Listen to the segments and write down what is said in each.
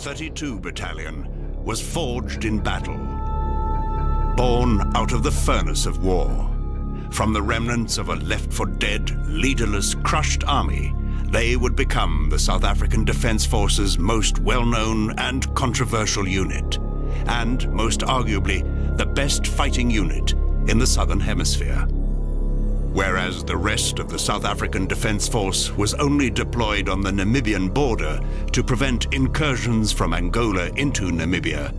32 Battalion was forged in battle, born out of the furnace of war. From the remnants of a left-for-dead, leaderless, crushed army, they would become the South African Defence Force's most well-known and controversial unit, and most arguably the best fighting unit in the Southern Hemisphere. Whereas the rest of the South African Defence Force was only deployed on the Namibian border to prevent incursions from Angola into Namibia,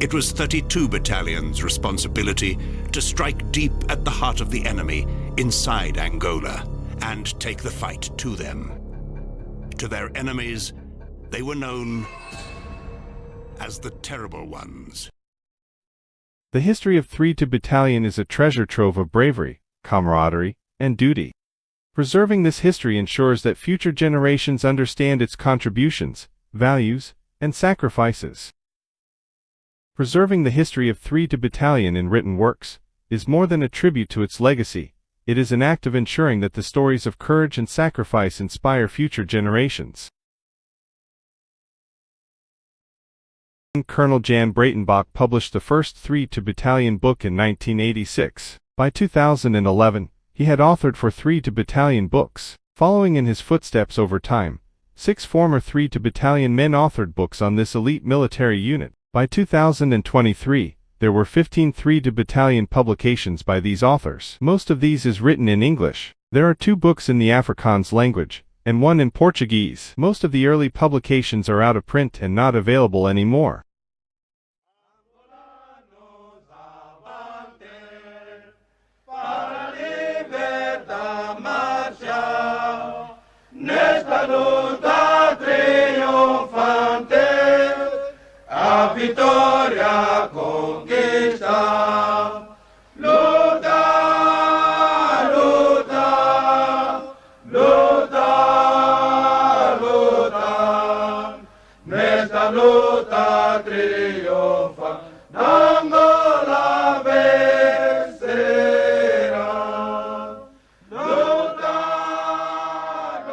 it was 32 Battalion's responsibility to strike deep at the heart of the enemy inside Angola and take the fight to them. To their enemies, they were known as the Terrible Ones. The history of 32 Battalion is a treasure trove of bravery, camaraderie, and duty. Preserving this history ensures that future generations understand its contributions, values, and sacrifices. Preserving the history of 32 Battalion in written works is more than a tribute to its legacy. It is an act of ensuring that the stories of courage and sacrifice inspire future generations. Colonel Jan Breitenbach published the first 32 Battalion book in 1986. By 2011, he had authored for 32 Battalion books. Following in his footsteps over time, 6 former 32 Battalion men authored books on this elite military unit. By 2023, there were 15 32 Battalion publications by these authors. Most of these is written in English. There are 2 books in the Afrikaans language, and 1 in Portuguese. Most of the early publications are out of print and not available anymore. Nesta luta triunfante, a vitória conquista. Luta, luta, luta, luta. Nesta luta triunfa, Angola vencerá. Luta,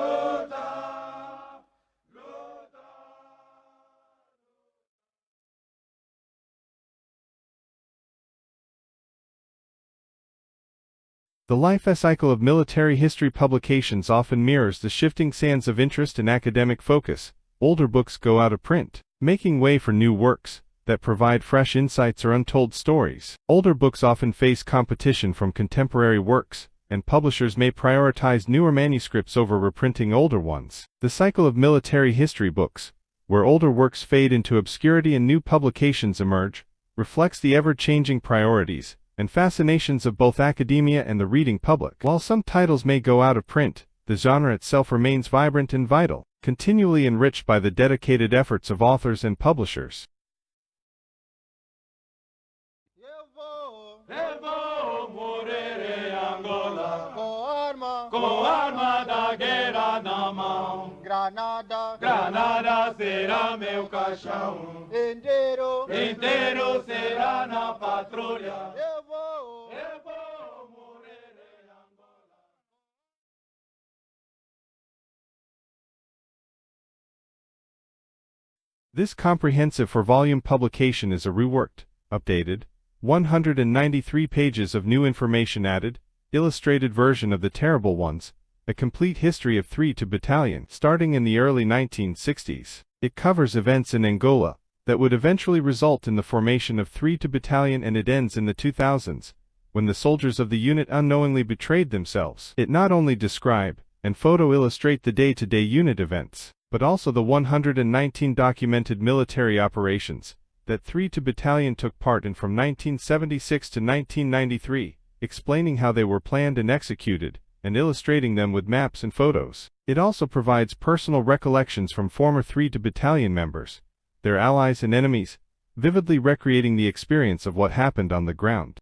luta, luta. The life cycle of military history publications often mirrors the shifting sands of interest and academic focus. Older books go out of print, making way for new works that provide fresh insights or untold stories. Older books often face competition from contemporary works, and publishers may prioritize newer manuscripts over reprinting older ones. The cycle of military history books, where older works fade into obscurity and new publications emerge, reflects the ever-changing priorities and fascinations of both academia and the reading public. While some titles may go out of print, the genre itself remains vibrant and vital, continually enriched by the dedicated efforts of authors and publishers. Eu vou morrer em Angola com arma da guerra na mão. Granada será meu caixão, inteiro será na patrulha. Eu vou morrer em Angola. This comprehensive 4-volume publication is a reworked, updated, 193 pages of new information added, illustrated version of The Terrible Ones, a complete history of 32 Battalion starting in the early 1960s. It covers events in Angola that would eventually result in the formation of 32 Battalion, and it ends in the 2000s, when the soldiers of the unit unknowingly betrayed themselves. It not only describe and photo illustrate the day-to-day unit events, but also the 119 documented military operations that 32 Battalion took part in from 1976 to 1993, explaining how they were planned and executed, and illustrating them with maps and photos. It also provides personal recollections from former 32 Battalion members, their allies and enemies, vividly recreating the experience of what happened on the ground.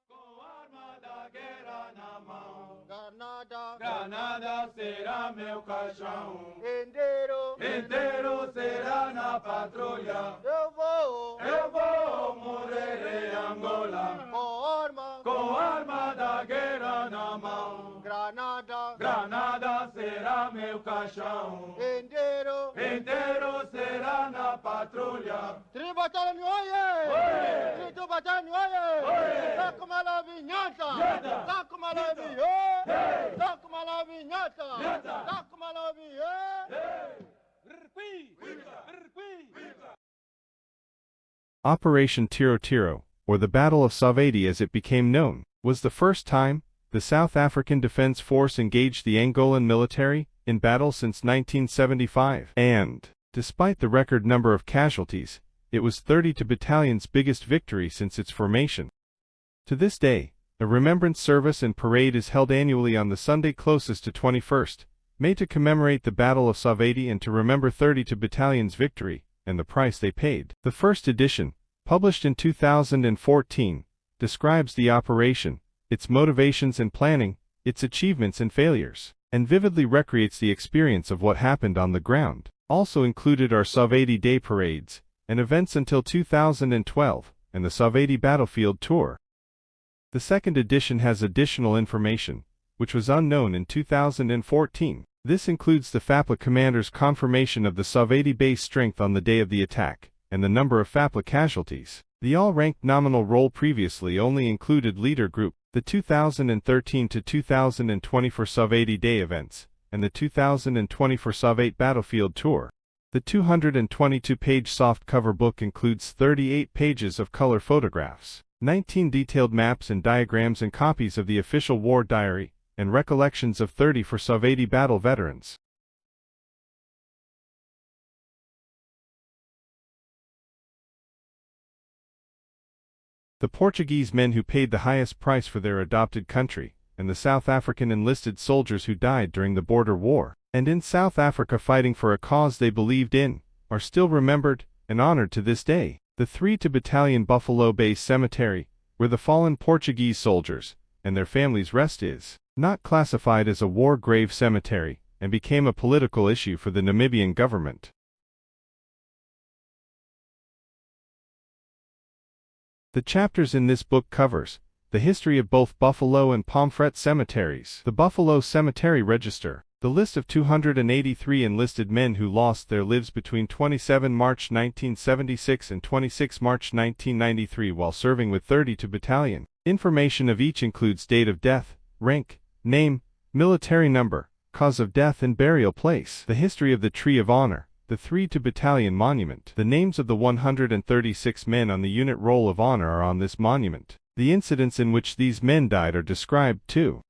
Com arma da guerra na mão. Granada será meu caixão. Inteiro será na patrulha. Eu vou morrer em Angola. Com arma da guerra na mão. Granada será meu caixão. Inteiro será na patrulha. Battalion, oye! Battalion, oye! Saca uma la vinheta! Saca uma la vinheta! Saca uma la vinheta! Saca uma la vinheta! Operation Tiro Tiro, or the Battle of Savati as it became known, was the first time the South African Defence Force engaged the Angolan military in battle since 1975, and, despite the record number of casualties, it was 32 Battalion's biggest victory since its formation. To this day, a remembrance service and parade is held annually on the Sunday closest to 21st May to commemorate the Battle of Savati and to remember 32 Battalion's victory and the price they paid. The first edition, published in 2014, describes the operation, its motivations and planning, its achievements and failures, and vividly recreates the experience of what happened on the ground. Also included are Savati Day parades and events until 2012, and the Savati Battlefield Tour. The second edition has additional information, which was unknown in 2014. This includes the FAPLA commander's confirmation of the Savati base strength on the day of the attack, and the number of FAPLA casualties. The all-ranked nominal roll previously only included Leader Group, the 2013 to 2024 Savati Day events, and the 2024 Savati Battlefield Tour. The 222-page softcover book includes 38 pages of color photographs, 19 detailed maps and diagrams and copies of the official war diary, and recollections of 30 for Savati battle veterans. The Portuguese men who paid the highest price for their adopted country, and the South African enlisted soldiers who died during the border war, and in South Africa fighting for a cause they believed in, are still remembered and honored to this day. The 3 Battalion Buffalo Base Cemetery, where the fallen Portuguese soldiers and their families rest, is not classified as a war grave cemetery, and became a political issue for the Namibian government. The chapters in this book covers the history of both Buffalo and Pomfret cemeteries, the Buffalo Cemetery Register, the list of 283 enlisted men who lost their lives between 27 March 1976 and 26 March 1993 while serving with 32 Battalion. Information of each includes date of death, rank, name, military number, cause of death and burial place. The history of the Tree of Honor, the 32 Battalion Monument. The names of the 136 men on the unit roll of honor are on this monument. The incidents in which these men died are described too.